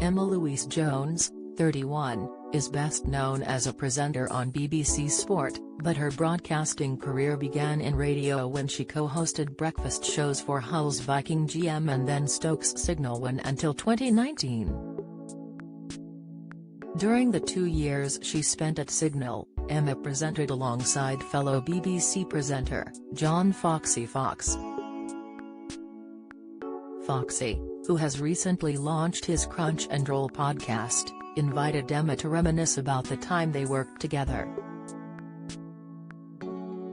Emma Louise Jones, 31, is best known as a presenter on BBC Sport, but her broadcasting career began in radio when she co-hosted breakfast shows for Hull's Viking GM and then Stokes Signal One until 2019. During the 2 years she spent at Signal, Emma presented alongside fellow BBC presenter, John Foxy Fox. Foxy, who has recently launched his Crunch and Roll podcast, invited Emma to reminisce about the time they worked together.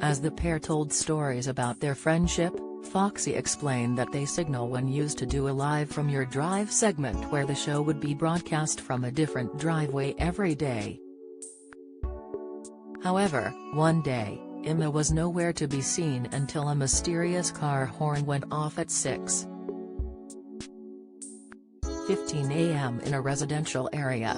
As the pair told stories about their friendship, Foxy explained that they Signal One used to do a Live from Your Drive segment where the show would be broadcast from a different driveway every day. However, one day, Emma was nowhere to be seen until a mysterious car horn went off at 6:15 a.m. in a residential area.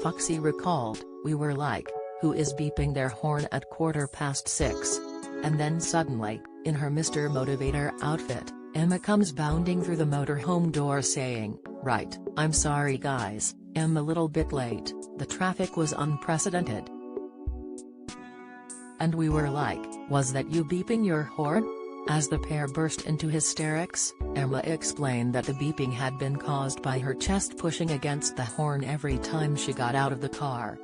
Foxy recalled, "We were like, who is beeping their horn at 6:15? And then suddenly, in her Mr. Motivator outfit, Emma comes bounding through the motorhome door saying, 'Right, I'm sorry guys, I'm a little bit late, the traffic was unprecedented.' And we were like, 'Was that you beeping your horn?' As the pair burst into hysterics, Emma explained that the beeping had been caused by her chest pushing against the horn every time she got out of the car.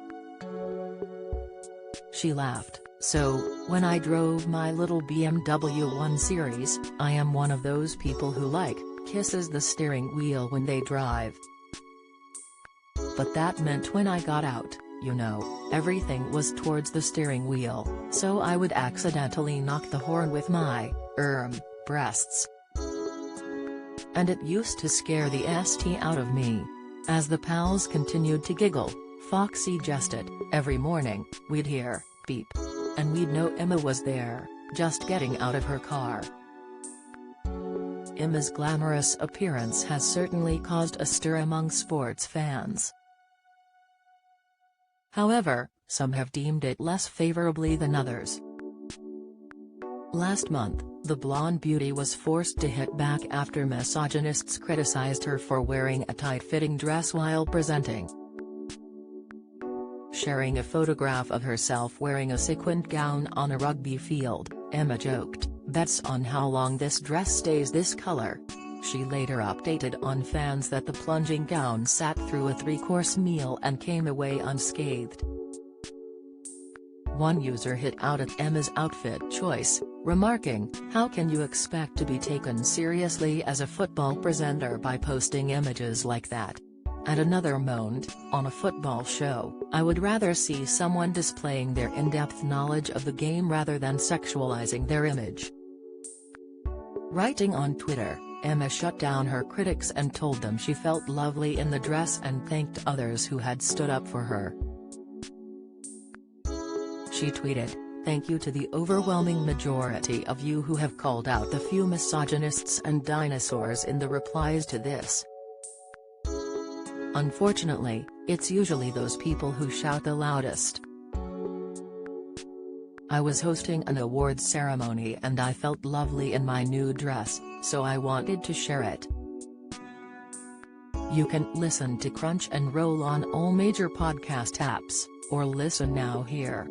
She laughed, "So, when I drove my little BMW 1 Series, I am one of those people who kisses the steering wheel when they drive. But that meant when I got out, everything was towards the steering wheel, so I would accidentally knock the horn with my breasts. And it used to scare the st out of me." As the pals continued to giggle, Foxy jested, "Every morning, we'd hear, beep. And we'd know Emma was there, just getting out of her car." Emma's glamorous appearance has certainly caused a stir among sports fans. However, some have deemed it less favorably than others. Last month, the blonde beauty was forced to hit back after misogynists criticized her for wearing a tight-fitting dress while presenting. Sharing a photograph of herself wearing a sequined gown on a rugby field, Emma joked, "Bets on how long this dress stays this color." She later updated on fans that the plunging gown sat through a 3-course meal and came away unscathed. One user hit out at Emma's outfit choice, remarking, "How can you expect to be taken seriously as a football presenter by posting images like that?" And another moaned, "On a football show, I would rather see someone displaying their in-depth knowledge of the game rather than sexualizing their image." Writing on Twitter, Emma shut down her critics and told them she felt lovely in the dress and thanked others who had stood up for her. She tweeted, "Thank you to the overwhelming majority of you who have called out the few misogynists and dinosaurs in the replies to this. Unfortunately, it's usually those people who shout the loudest. I was hosting an awards ceremony and I felt lovely in my new dress, so I wanted to share it." You can listen to Crunch and Roll on all major podcast apps, or listen now here.